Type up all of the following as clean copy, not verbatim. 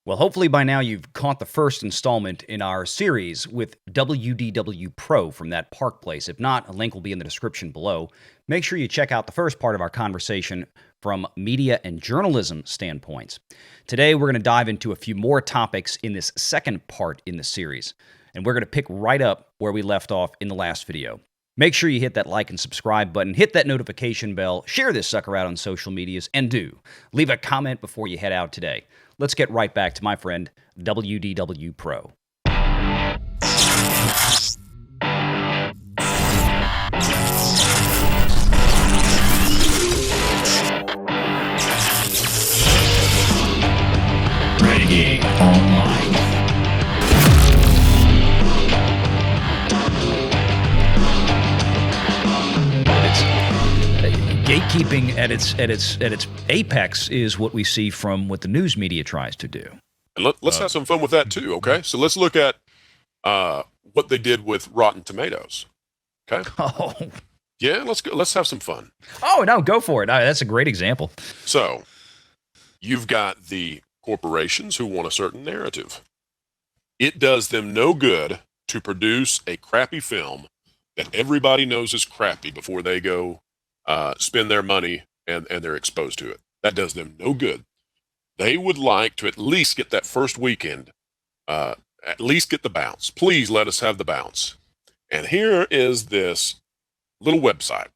Well, hopefully by now you've caught the first installment in our series with WDW Pro from that park place. If not, a link will be in the description below. Make sure you check out the first part of our conversation from media and journalism standpoints. Today, we're going to dive into a few more topics in this second part in the series, and we're going to pick right up where we left off in the last video. Make sure you hit that like and subscribe button, hit that notification bell, share this sucker out on social medias, and do leave a comment before you head out today. Let's get right back to my friend, WDW Pro. Renegade Online. Gatekeeping at its apex is what we see from what the news media tries to do. And let's have some fun with that too, okay? So let's look at what they did with Rotten Tomatoes. Okay. Oh. Yeah, let's have some fun. Oh, no, go for it. That's a great example. So, you've got the corporations who want a certain narrative. It does them no good to produce a crappy film that everybody knows is crappy before they go spend their money and they're exposed to it. That does them no good. They would like to at least get that first weekend, at least get the bounce. Please let us have the bounce. And here is this little website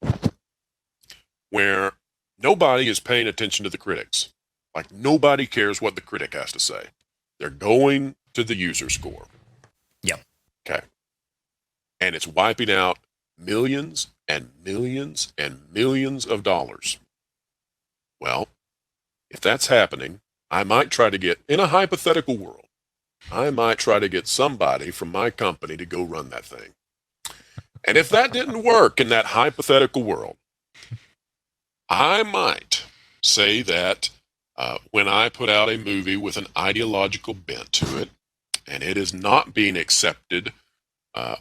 where nobody is paying attention to the critics. Like, nobody cares what the critic has to say. They're going to the user score. Yep. Okay. And it's wiping out millions and millions and millions of dollars. Well, if that's happening, I might try to get, in a hypothetical world, I might try to get somebody from my company to go run that thing. And if that didn't work in that hypothetical world, I might say that when I put out a movie with an ideological bent to it, and it is not being accepted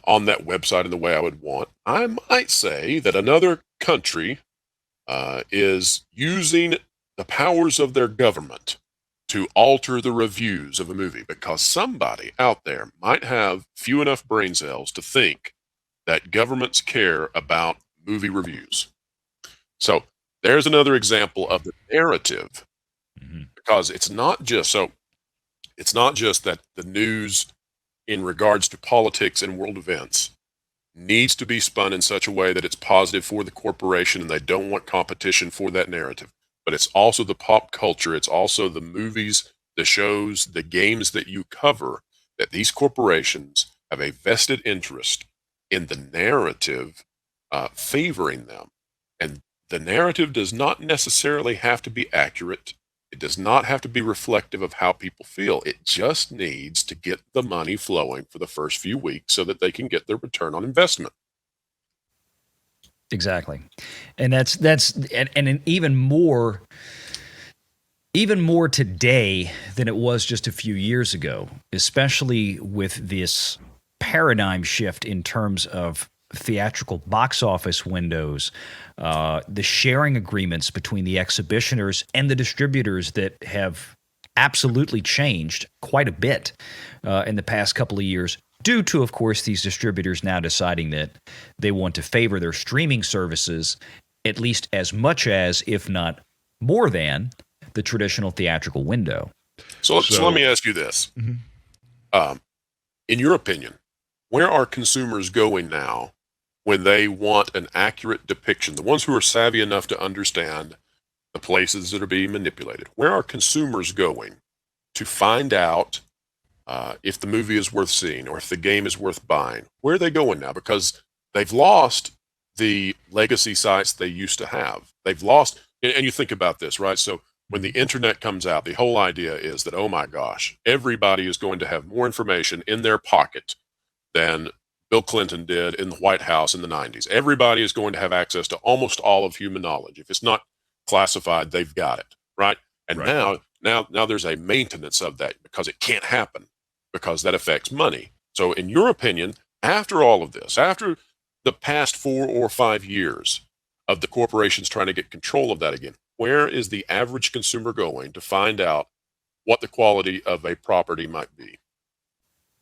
on that website in the way I would want, I might say that another country is using the powers of their government to alter the reviews of a movie, because somebody out there might have few enough brain cells to think that governments care about movie reviews. So there's another example of the narrative, because it's not just that the news in regards to politics and world events needs to be spun in such a way that it's positive for the corporation and they don't want competition for that narrative. But it's also the pop culture, it's also the movies, the shows, the games that you cover, that these corporations have a vested interest in the narrative favoring them. And the narrative does not necessarily have to be accurate. It does not have to be reflective of how people feel. It just needs to get the money flowing for the first few weeks so that they can get their return on investment. Exactly. And that's even more today than it was just a few years ago, especially with this paradigm shift in terms of theatrical box office windows, the sharing agreements between the exhibitioners and the distributors that have absolutely changed quite a bit in the past couple of years, due to, of course, these distributors now deciding that they want to favor their streaming services at least as much as, if not more than, the traditional theatrical window. So let me ask you this. Mm-hmm. In your opinion, where are consumers going now when they want an accurate depiction? The ones who are savvy enough to understand the places that are being manipulated. Where are consumers going to find out if the movie is worth seeing or if the game is worth buying? Where are they going now? Because they've lost the legacy sites they used to have. They've lost, and you think about this, right? So when the internet comes out, the whole idea is that, oh my gosh, everybody is going to have more information in their pocket than Bill Clinton did in the White House in the 90s. Everybody is going to have access to almost all of human knowledge. If it's not classified, they've got it, right? And Right. now there's a maintenance of that because it can't happen, because that affects money. So in your opinion, after all of this, after the past 4 or 5 years of the corporations trying to get control of that again, where is the average consumer going to find out what the quality of a property might be.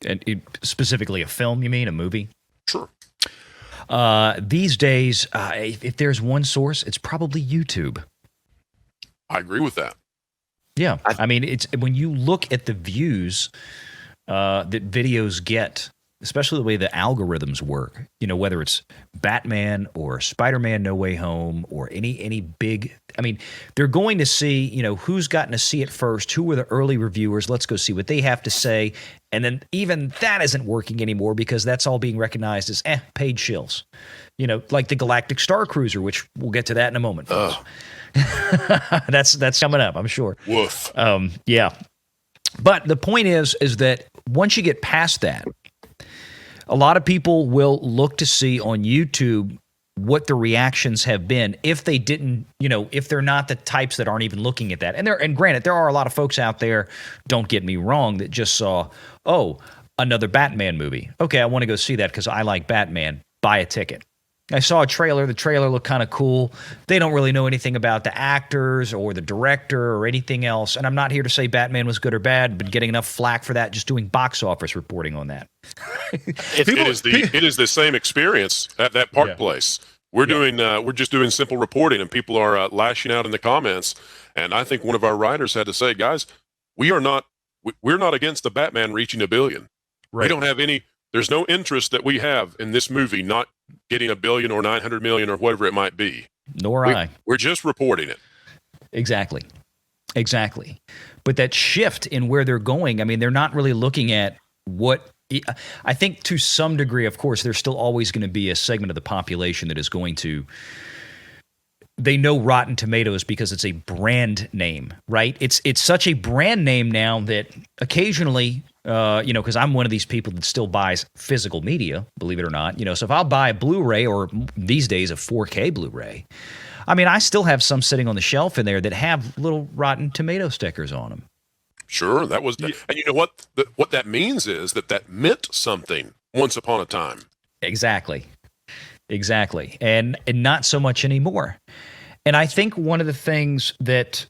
And specifically a film, you mean, a movie? Sure. These days, if there's one source, it's probably YouTube. I agree with that. Yeah. I mean, it's when you look at the views that videos get, especially the way the algorithms work, you know, whether it's Batman or Spider-Man No Way Home or any big, I mean, they're going to see, you know, who's gotten to see it first, who were the early reviewers, let's go see what they have to say. And then even that isn't working anymore because that's all being recognized as paid shills. You know, like the Galactic Star Cruiser, which we'll get to that in a moment, folks. That's coming up, I'm sure. Woof. Yeah. But the point is that once you get past that, a lot of people will look to see on YouTube what the reactions have been if they didn't, you know, if they're not the types that aren't even looking at that. And granted, there are a lot of folks out there, don't get me wrong, that just saw, oh, another Batman movie. Okay, I want to go see that because I like Batman. Buy a ticket. I saw a trailer. The trailer looked kind of cool. They don't really know anything about the actors or the director or anything else. And I'm not here to say Batman was good or bad. I've been getting enough flack for that just doing box office reporting on that. It is the same experience at that park place. We're just doing simple reporting, and people are lashing out in the comments. And I think one of our writers had to say, guys, we're not against the Batman reaching $1 billion. Right. We don't have any. There's no interest that we have in this movie not getting $1 billion or 900 million or whatever it might be. Nor I. We're just reporting it. Exactly. But that shift in where they're going, I mean, they're not really looking at what. I think to some degree, of course, there's still always going to be a segment of the population that is going to. They know Rotten Tomatoes because it's a brand name, right? It's such a brand name now that occasionally, you know, because I'm one of these people that still buys physical media, believe it or not. You know, so if I'll buy a Blu-ray or these days a 4K Blu-ray, I mean, I still have some sitting on the shelf in there that have little Rotten Tomato stickers on them. Sure, that was, and you know what? What that means is that meant something once upon a time. Exactly, and not so much anymore. And I think one of the things that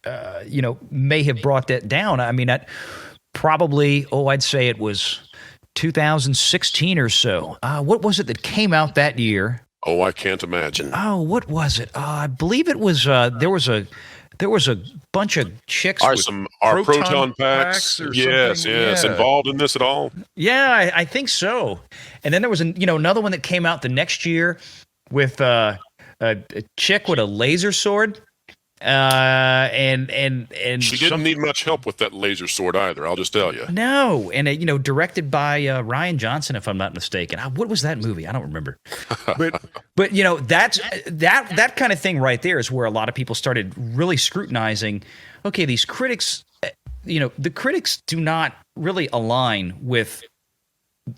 you know may have brought that down. I mean, probably, I'd say it was 2016 or so. What was it that came out that year? Oh, I can't imagine. Oh, what was it? I believe it was there was a bunch of chicks with proton packs or yes, involved in this at all? Yeah, I think so. And then there was another one that came out the next year with a chick with a laser sword. And she didn't need much help with that laser sword either. I'll just tell you. No, and directed by Rian Johnson, if I'm not mistaken. What was that movie? I don't remember. But that kind of thing right there is where a lot of people started really scrutinizing. Okay, these critics, the critics do not really align with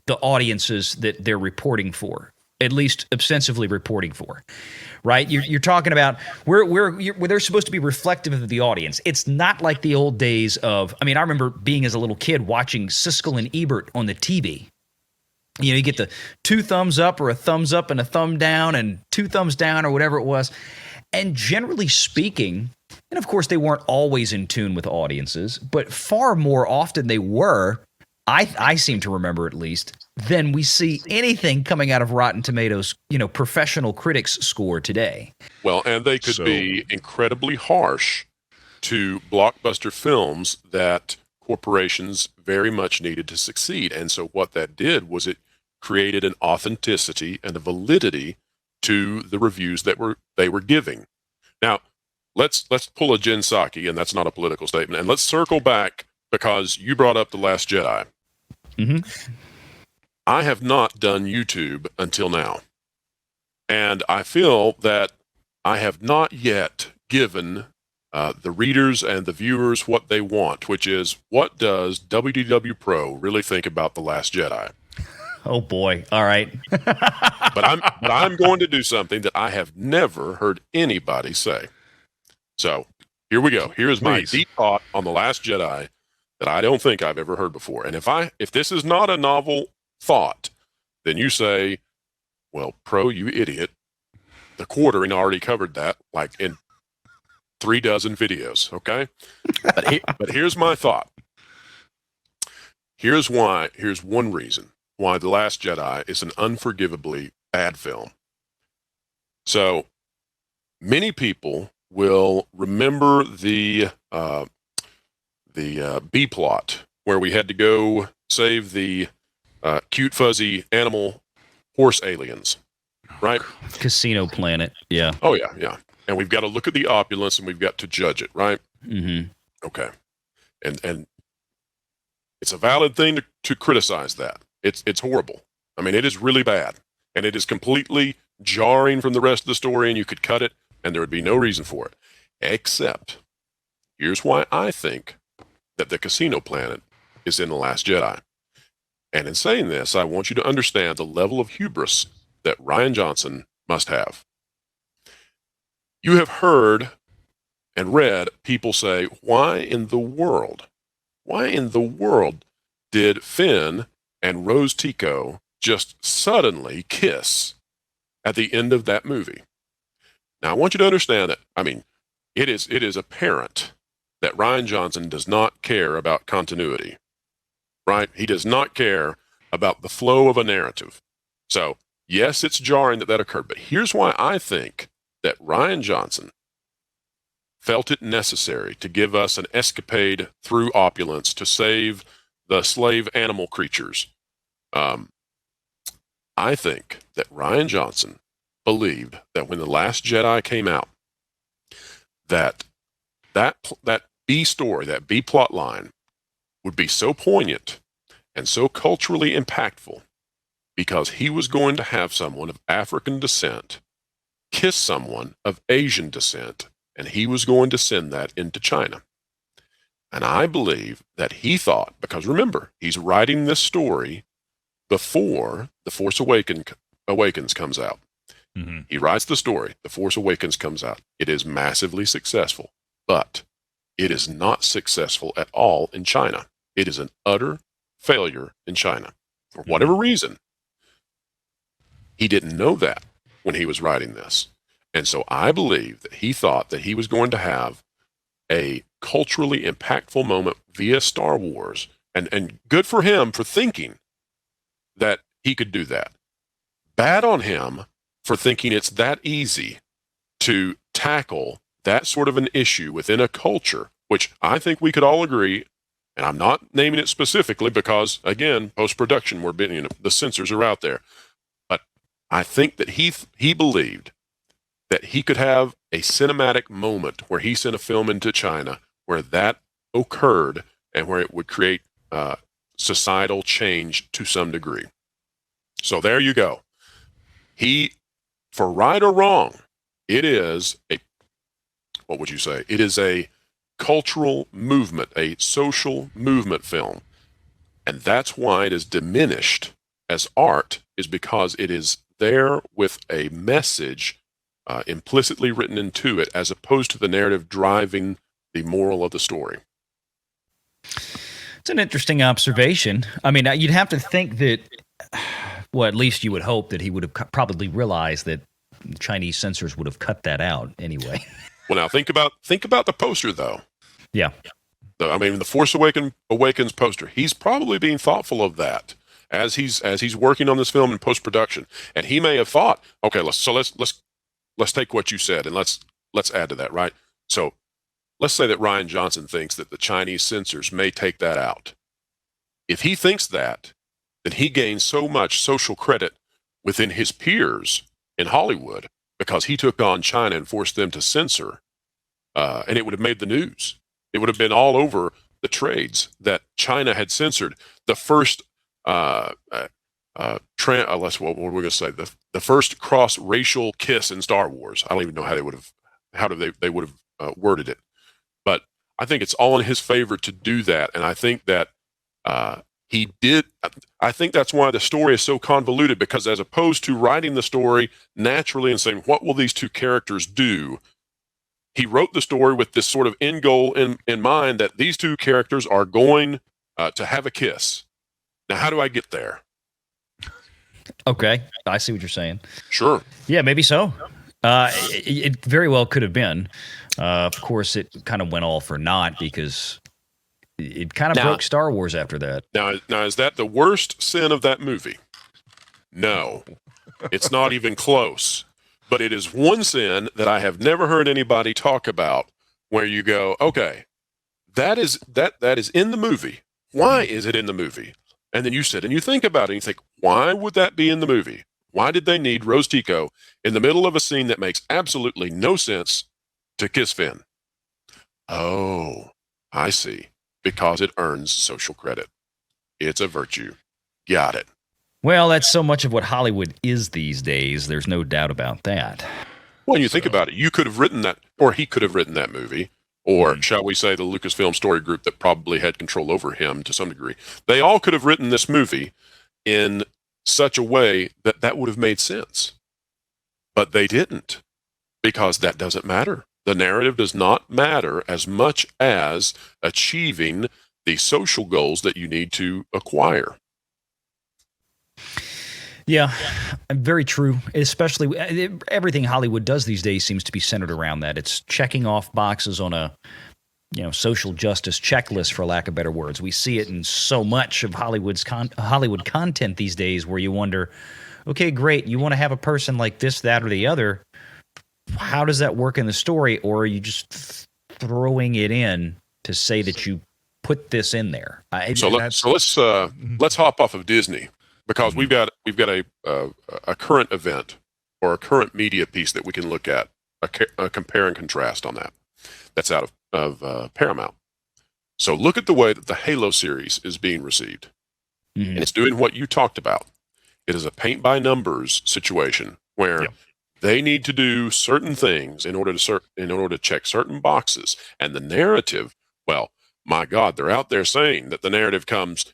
the audiences that they're reporting for, at least ostensively reporting for. Right, you're talking about where they're supposed to be reflective of the audience. It's not like the old days of. I mean, I remember being as a little kid watching Siskel and Ebert on the TV. You know, you get the 2 thumbs up or a thumbs up and a thumb down and 2 thumbs down or whatever it was. And generally speaking, and of course they weren't always in tune with audiences, but far more often they were. I seem to remember at least. Than we see anything coming out of Rotten Tomatoes, professional critics score today. Well, and they could be incredibly harsh to blockbuster films that corporations very much needed to succeed. And so what that did was it created an authenticity and a validity to the reviews that they were giving. Now, let's pull a Jen Psaki, and that's not a political statement, and let's circle back because you brought up The Last Jedi. Mm-hmm. I have not done YouTube until now. And I feel that I have not yet given the readers and the viewers what they want, which is, what does WDW PRO really think about The Last Jedi? Oh, boy. All right. But I'm going to do something that I have never heard anybody say. So here we go. Here's my deep thought on The Last Jedi that I don't think I've ever heard before. And if this is not a novel thought, then you say, well, Pro, you idiot. The Quartering already covered that like in 3 dozen videos, okay? But here's my thought. Here's why. Here's one reason why The Last Jedi is an unforgivably bad film. So many people will remember the B plot where we had to go save the cute fuzzy animal horse aliens, right? Casino Planet. Yeah. Oh yeah, yeah. And we've got to look at the opulence and we've got to judge it, right? Mm-hmm. Okay. And it's a valid thing to criticize that. It's horrible. I mean, it is really bad. And it is completely jarring from the rest of the story, and you could cut it, and there would be no reason for it. Except, here's why I think that the Casino Planet is in The Last Jedi. And in saying this, I want you to understand the level of hubris that Rian Johnson must have. You have heard and read people say, why in the world did Finn and Rose Tico just suddenly kiss at the end of that movie? Now, I want you to understand that, I mean, it is apparent that Rian Johnson does not care about continuity, right? He does not care about the flow of a narrative. So, yes, it's jarring that occurred, but here's why I think that Rian Johnson felt it necessary to give us an escapade through opulence to save the slave animal creatures. I think that Rian Johnson believed that when The Last Jedi came out, that B story, that B plot line, would be so poignant and so culturally impactful because he was going to have someone of African descent kiss someone of Asian descent, and he was going to send that into China. And I believe that he thought, because remember, he's writing this story before The Force Awakens comes out. Mm-hmm. He writes the story. The Force Awakens comes out. It is massively successful, but it is not successful at all in China. It is an utter failure in China. For whatever reason, he didn't know that when he was writing this. And so I believe that he thought that he was going to have a culturally impactful moment via Star Wars. And good for him for thinking that he could do that. Bad on him for thinking it's that easy to tackle that sort of an issue within a culture, which I think we could all agree, and I'm not naming it specifically because, again, post-production, the censors are out there. But I think that he believed that he could have a cinematic moment where he sent a film into China where that occurred and where it would create societal change to some degree. So there you go. For right or wrong, it is what would you say? It is a cultural movement, a social movement film. And that's why it is diminished as art, is because it is there with a message implicitly written into it, as opposed to the narrative driving the moral of the story. It's an interesting observation. I mean, you'd have to think that, well, at least you would hope that he would have probably realized that the Chinese censors would have cut that out anyway. Well, now think about the poster, though. Yeah. I mean, the Force Awakens poster. He's probably being thoughtful of that as he's working on this film in post production, and he may have thought, okay, let's take what you said and let's add to that, right? So let's say that Rian Johnson thinks that the Chinese censors may take that out. If he thinks that, then he gains so much social credit within his peers in Hollywood because he took on China and forced them to censor, and it would have made the news. It would have been all over the trades that China had censored the first what we're going to say, the first cross-racial kiss in Star Wars. I don't even know how they would have worded it, but I think it's all in his favor to do that, and I think that he did. I think that's why the story is so convoluted, because as opposed to writing the story naturally and saying, what will these two characters do? He wrote the story with this sort of end goal in mind, that these two characters are going to have a kiss. Now, how do I get there? Okay, I see what you're saying. Sure. Yeah, maybe so. It very well could have been. Of course, it kind of went all for naught because It kind of broke Star Wars after that. Now, is that the worst sin of that movie? No, it's not even close. But it is one sin that I have never heard anybody talk about where you go, okay, that is in the movie. Why is it in the movie? And then you sit and you think about it and you think, why would that be in the movie? Why did they need Rose Tico in the middle of a scene that makes absolutely no sense to kiss Finn? Oh, I see. Because it earns social credit. It's a virtue. Got it. Well, that's so much of what Hollywood is these days. There's no doubt about that. Well, you think about it. You could have written that, or he could have written that movie, or shall we say the Lucasfilm Story Group that probably had control over him to some degree. They all could have written this movie in such a way that that would have made sense. But they didn't, because that doesn't matter. The narrative does not matter as much as achieving the social goals that you need to acquire. Yeah, very true. Especially everything Hollywood does these days seems to be centered around that. It's checking off boxes on a social justice checklist, for lack of better words. We see it in so much of Hollywood content these days where you wonder, okay, great, you want to have a person like this, that, or the other. How does that work in the story? Or are you just throwing it in to say that you put this in there? Let's hop off of Disney, because we've got a current event or a current media piece that we can look at, a compare and contrast on that. That's out of Paramount. So look at the way that the Halo series is being received, and it's doing what you talked about. It is a paint by numbers situation where they need to do certain things in order to check certain boxes, and the narrative. Well, my God, they're out there saying that the narrative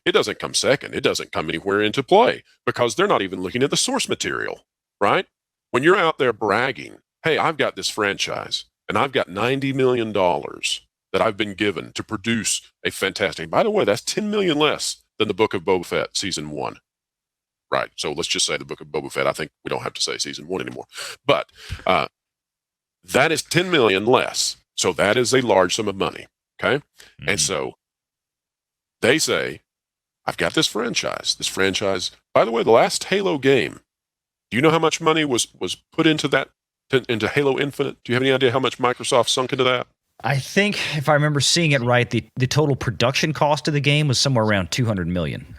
it doesn't come second. It doesn't come anywhere into play because they're not even looking at the source material, right? When you're out there bragging, hey, I've got this franchise and I've got $90 million that I've been given to produce a fantastic, by the way, that's $10 million less than the Book of Boba Fett season 1. Right. So let's just say the Book of Boba Fett. I think we don't have to say season 1 anymore, but that is 10 million less. So that is a large sum of money. Okay. And so they say, I've got this franchise. By the way, the last Halo game, do you know how much money was put into that, into Halo Infinite? Do you have any idea how much Microsoft sunk into that? I think if I remember seeing it right, the total production cost of the game was somewhere around $200 million.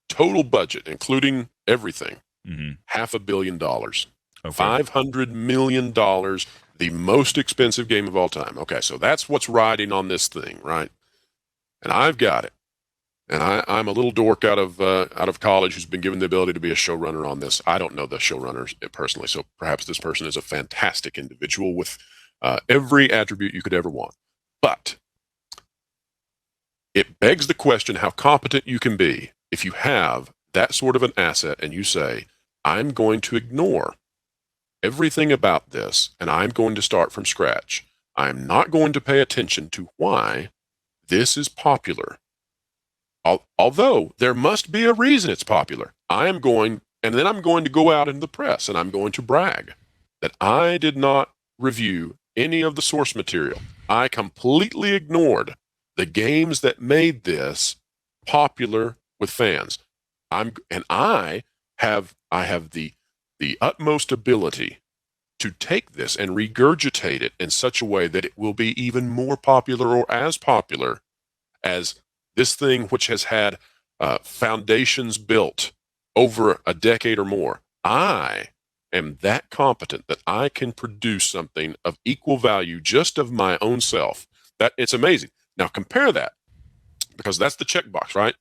Total budget, including everything, $500 million. Okay. $500 million, the most expensive game of all time. Okay, so that's what's riding on this thing, right? And I've got it. And I'm a little dork out of college who's been given the ability to be a showrunner on this. I don't know the showrunner personally, so perhaps this person is a fantastic individual with every attribute you could ever want. But it begs the question how competent you can be if you have that sort of an asset and you say, I'm going to ignore everything about this and I'm going to start from scratch. I'm not going to pay attention to why this is popular. Although there must be a reason it's popular. I'm going to go out in the press and I'm going to brag that I did not review any of the source material. I completely ignored the games that made this popular with fans. I have the utmost ability to take this and regurgitate it in such a way that it will be even more popular or as popular as this thing, which has had foundations built over a decade or more. I am that competent that I can produce something of equal value just of my own self. That it's amazing. Now compare that, because that's the checkbox, right?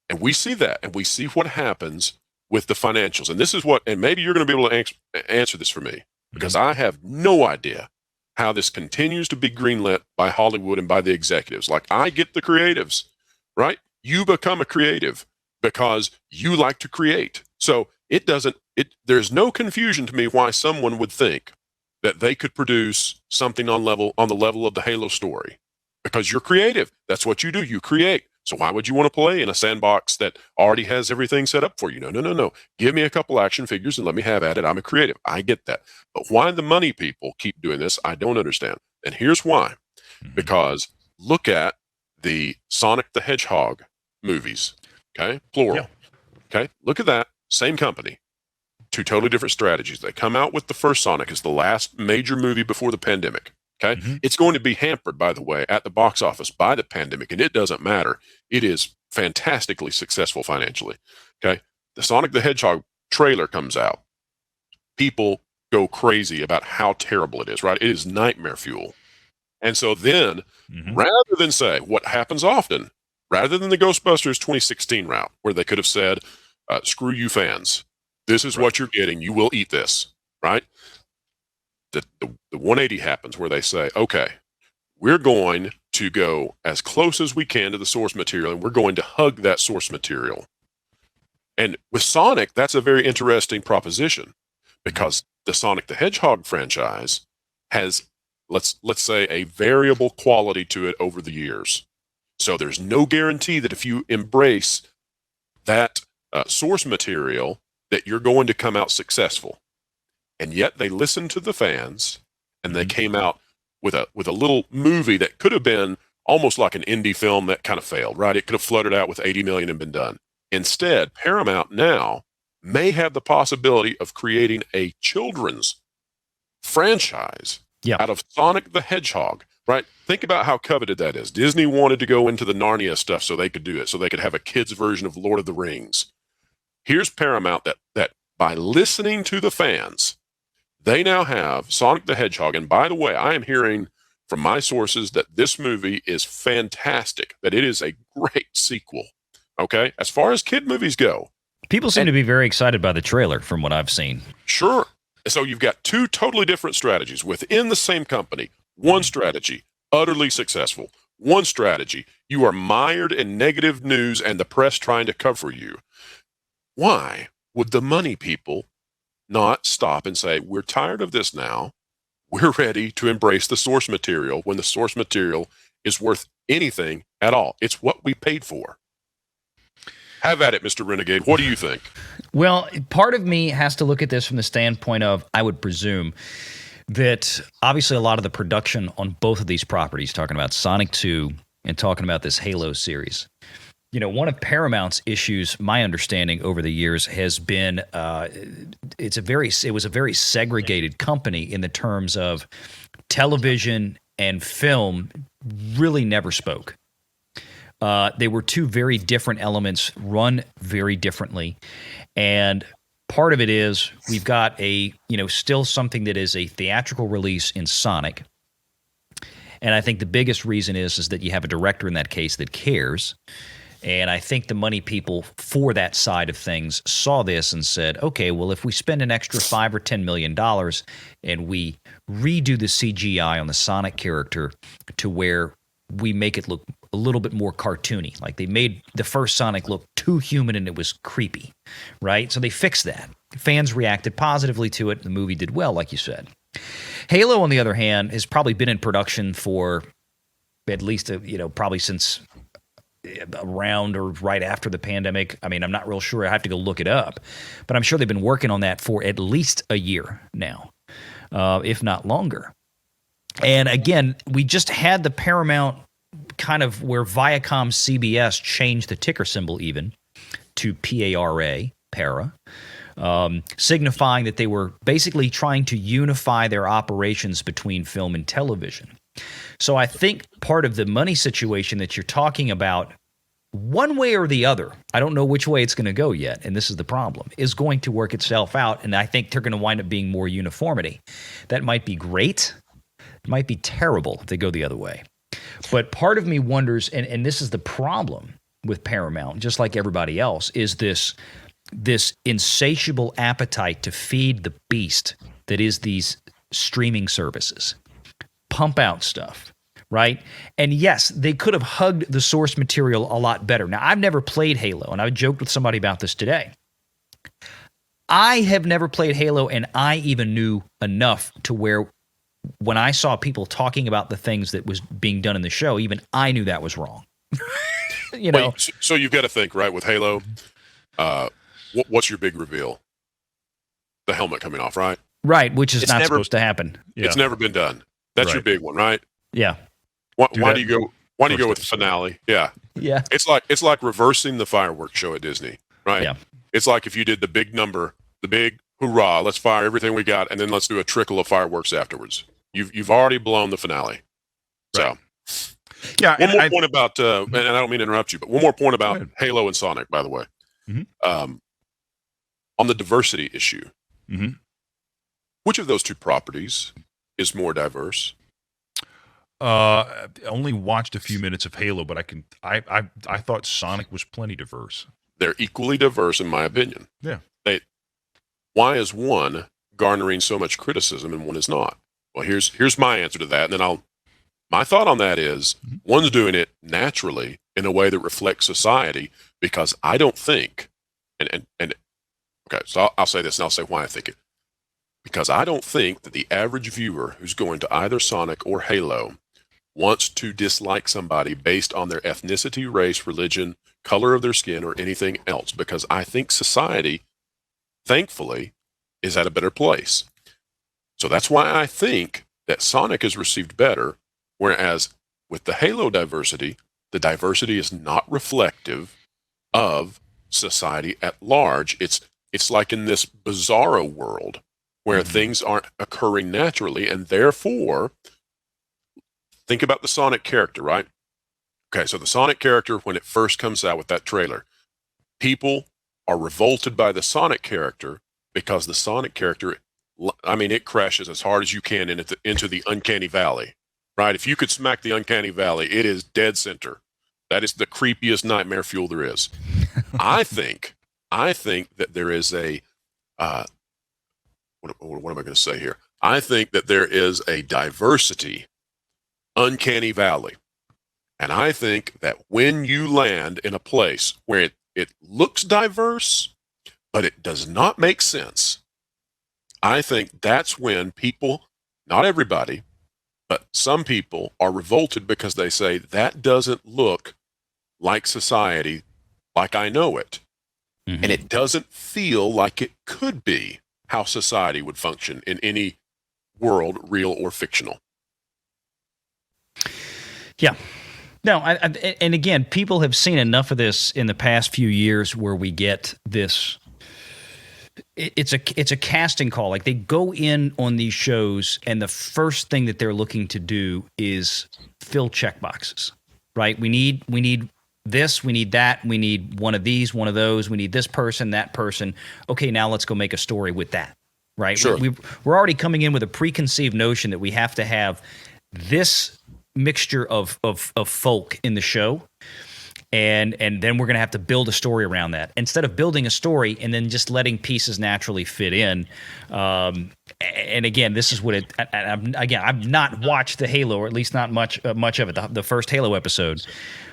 And we see that, and we see what happens with the financials. And this is what, and maybe you're going to be able to answer this for me, because I have no idea how this continues to be greenlit by Hollywood and by the executives. Like, I get the creatives, right? You become a creative because you like to create. So there's no confusion to me why someone would think that they could produce something on the level of the Halo story, because you're creative. That's what you do. You create. So why would you want to play in a sandbox that already has everything set up for you? No. Give me a couple action figures and let me have at it. I'm a creative. I get that. But why the money people keep doing this, I don't understand. And here's why. Because look at the Sonic the Hedgehog movies. Okay, plural. Yeah. Okay, look at that. Same company. Two totally different strategies. They come out with the first Sonic as the last major movie before the pandemic. Okay, it's going to be hampered, by the way, at the box office by the pandemic, and it doesn't matter. It is fantastically successful financially. Okay, the Sonic the Hedgehog trailer comes out. People go crazy about how terrible it is, right? It is nightmare fuel. And so then, rather than say what happens often, rather than the Ghostbusters 2016 route, where they could have said, screw you fans, this is what you're getting, you will eat this, right? The 180 happens where they say, okay, we're going to go as close as we can to the source material, and we're going to hug that source material. And with Sonic, that's a very interesting proposition, because the Sonic the Hedgehog franchise has, let's say, a variable quality to it over the years. So there's no guarantee that if you embrace that source material that you're going to come out successful. And yet they listened to the fans, and they came out with a little movie that could have been almost like an indie film that kind of failed, right? It could have fluttered out with 80 million and been done. Instead, Paramount now may have the possibility of creating a children's franchise out of Sonic the Hedgehog, right? Think about how coveted that is. Disney wanted to go into the Narnia stuff so they could do it, so they could have a kid's version of Lord of the Rings. Here's Paramount that by listening to the fans, they now have Sonic the Hedgehog. And by the way, I am hearing from my sources that this movie is fantastic, that it is a great sequel. Okay? As far as kid movies go. People seem to be very excited by the trailer from what I've seen. Sure. So you've got two totally different strategies within the same company. One strategy, utterly successful. One strategy, you are mired in negative news and the press trying to cover you. Why would the money people not stop and say, we're tired of this now. We're ready to embrace the source material when the source material is worth anything at all. It's what we paid for. Have at it, Mr. Renegade. What do you think? Well, part of me has to look at this from the standpoint of, I would presume, that obviously a lot of the production on both of these properties, talking about Sonic 2 and talking about this Halo series, you know, one of Paramount's issues, my understanding over the years, has been it was a very segregated company in the terms of television and film really never spoke. They were two very different elements, run very differently, and part of it is we've got still something that is a theatrical release in Sonic. And I think the biggest reason is that you have a director in that case that cares. And I think the money people for that side of things saw this and said, okay, well, if we spend an extra $5 or $10 million and we redo the CGI on the Sonic character to where we make it look a little bit more cartoony, like they made the first Sonic look too human and it was creepy, right? So they fixed that. Fans reacted positively to it. The movie did well, like you said. Halo, on the other hand, has probably been in production for at least, probably since around or right after the pandemic. I mean, I'm not real sure. I have to go look it up. But I'm sure they've been working on that for at least a year now, if not longer. And again, we just had the Paramount kind of where Viacom CBS changed the ticker symbol even to PARA, para, signifying that they were basically trying to unify their operations between film and television. So I think part of the money situation that you're talking about, one way or the other, I don't know which way it's going to go yet, and this is the problem, is going to work itself out, and I think they're going to wind up being more uniformity. That might be great. It might be terrible if they go the other way. But part of me wonders, and this is the problem with Paramount, just like everybody else, is this insatiable appetite to feed the beast that is these streaming services. Pump out stuff, right? And yes, they could have hugged the source material a lot better. Now, I've never played Halo, and I joked with somebody about this today. I have never played Halo, and I even knew enough to where when I saw people talking about the things that was being done in the show, even I knew that was wrong. Wait, so you've got to think, right, with Halo, what's your big reveal? The helmet coming off, right? Right, which is not supposed to happen. Yeah. It's never been done. That's your big one, right? Yeah. Why do you Why do you go with the finale? Yeah. Yeah. It's like reversing the fireworks show at Disney, right? Yeah. It's like if you did the big number, the big hoorah, let's fire everything we got, and then let's do a trickle of fireworks afterwards. You've already blown the finale. Right. So, yeah. one more point about, and I don't mean to interrupt you, but one more point about Halo and Sonic, by the way. Mm-hmm. On the diversity issue, mm-hmm. which of those two properties is more diverse? I only watched a few minutes of Halo, but I thought Sonic was plenty diverse. They're equally diverse, in my opinion. Yeah. Why is one garnering so much criticism and one is not? Well, here's my answer to that, and then my thought on that is one's doing it naturally in a way that reflects society, because I don't think, and okay, so I'll say this and I'll say why I think it. Because I don't think that the average viewer who's going to either Sonic or Halo wants to dislike somebody based on their ethnicity, race, religion, color of their skin, or anything else, because I think society, thankfully, is at a better place. So that's why I think that Sonic is received better, whereas with the Halo diversity, the diversity is not reflective of society at large. It's like in this bizarro world where things aren't occurring naturally, and therefore, think about the Sonic character, right? Okay, so the Sonic character, when it first comes out with that trailer, people are revolted by the Sonic character because the Sonic character, I mean, it crashes as hard as you can into the Uncanny Valley, right? If you could smack the Uncanny Valley, it is dead center. That is the creepiest nightmare fuel there is. I think that there is a, what am I going to say here? I think that there is a diversity Uncanny Valley. And I think that when you land in a place where it looks diverse, but it does not make sense, I think that's when people, not everybody, but some people are revolted because they say that doesn't look like society like I know it. Mm-hmm. And it doesn't feel like it could be how society would function in any world, real or fictional. Yeah. No, and again, people have seen enough of this in the past few years where we get this. It's a casting call. Like, they go in on these shows, and the first thing that they're looking to do is fill check boxes, right? We need this, we need that, we need one of these, one of those, we need this person, that person. Okay, now let's go make a story with that, right? Sure. We're already coming in with a preconceived notion that we have to have this mixture of folk in the show, and then we're going to have to build a story around that instead of building a story and then just letting pieces naturally fit in. And again, this is what it. I've not watched the Halo, or at least not much of it, the first Halo episode,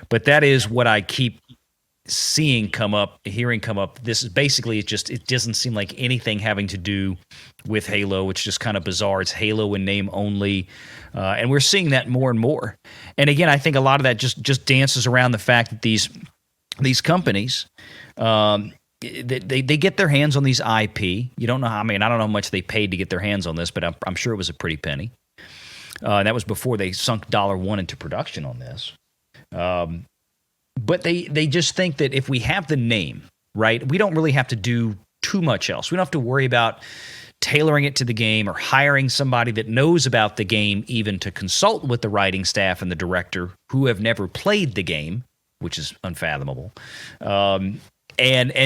but that is what I keep hearing come up. This is basically it doesn't seem like anything having to do with Halo. It's just kind of bizarre. It's Halo in name only. And we're seeing that more and more. And again, I think a lot of that just dances around the fact that these companies, they get their hands on these IP. You don't know I don't know how much they paid to get their hands on this, but I'm sure it was a pretty penny. And that was before they sunk $1 into production on this. But they just think that if we have the name, right, we don't really have to do too much else. We don't have to worry about tailoring it to the game or hiring somebody that knows about the game even to consult with the writing staff and the director who have never played the game, which is unfathomable. And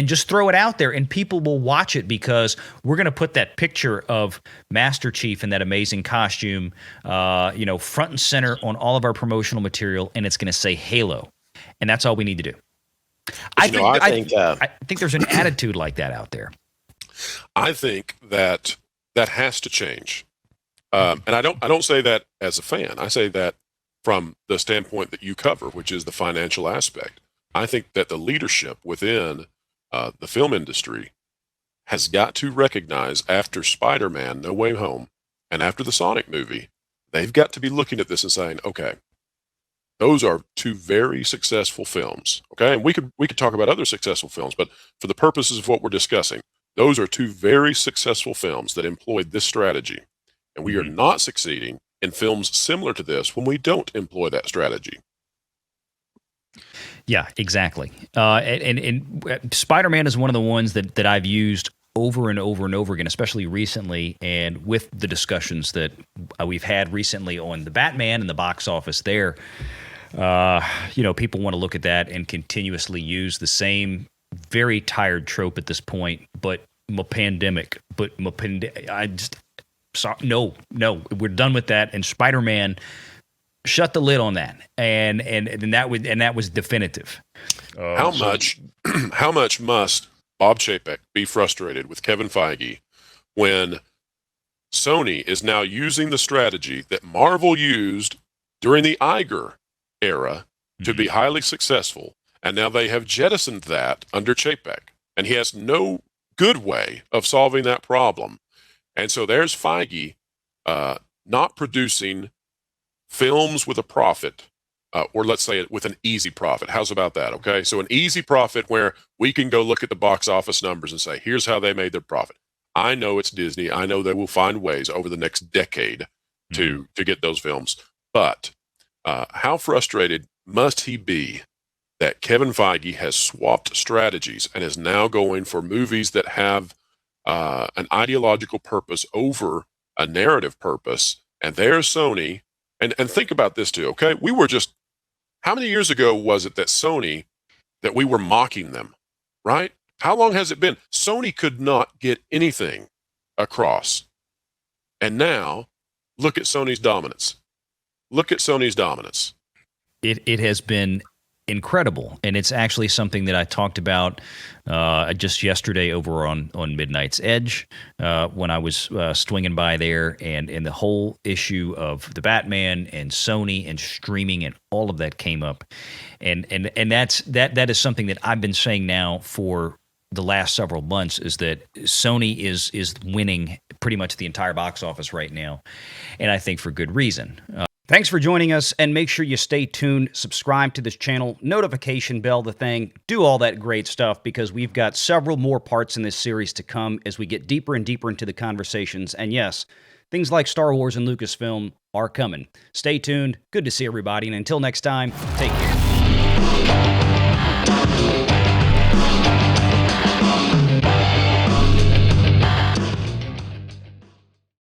just throw it out there, and people will watch it because we're going to put that picture of Master Chief in that amazing costume, front and center on all of our promotional material, and it's going to say Halo. And that's all we need to do. I think there's an attitude like that out there. I think that has to change, and I don't say that as a fan. I say that from the standpoint that you cover, which is the financial aspect. I think that the leadership within the film industry has got to recognize, after Spider-Man: No Way Home and after the Sonic movie, they've got to be looking at this and saying, okay, those are two very successful films. Okay, and we could talk about other successful films, but for the purposes of what we're discussing, those are two very successful films that employed this strategy. And we are not succeeding in films similar to this when we don't employ that strategy. Yeah, exactly. And Spider-Man is one of the ones that I've used over and over and over again, especially recently, and with the discussions that we've had recently on the Batman and the box office there. People want to look at that and continuously use the same very tired trope at this point, but pandemic. No, we're done with that. And Spider-Man shut the lid on that, and that was definitive. How much must Bob Chapek be frustrated with Kevin Feige when Sony is now using the strategy that Marvel used during the Iger era to be highly successful, and now they have jettisoned that under Chapek, and he has no good way of solving that problem. And so there's Feige not producing films with a profit, or let's say with an easy profit. How's about that? Okay, so an easy profit where we can go look at the box office numbers and say, here's how they made their profit. I know it's Disney. I know they will find ways over the next decade to get those films. But how frustrated must he be that Kevin Feige has swapped strategies and is now going for movies that have an ideological purpose over a narrative purpose? And there's Sony. And think about this too, okay? We were just, how many years ago was it that Sony, that we were mocking them, right? How long has it been? Sony could not get anything across. And now, look at Sony's dominance. Look at Sony's dominance. It has been incredible, and it's actually something that I talked about just yesterday over on Midnight's Edge when I was swinging by there, and the whole issue of the Batman and Sony and streaming and all of that came up, and that is something that I've been saying now for the last several months, is that Sony is winning pretty much the entire box office right now, and I think for good reason. Thanks for joining us, and make sure you stay tuned, subscribe to this channel, notification bell the thing, do all that great stuff, because we've got several more parts in this series to come as we get deeper and deeper into the conversations. And yes, things like Star Wars and Lucasfilm are coming. Stay tuned. Good to see everybody, and until next time, take care.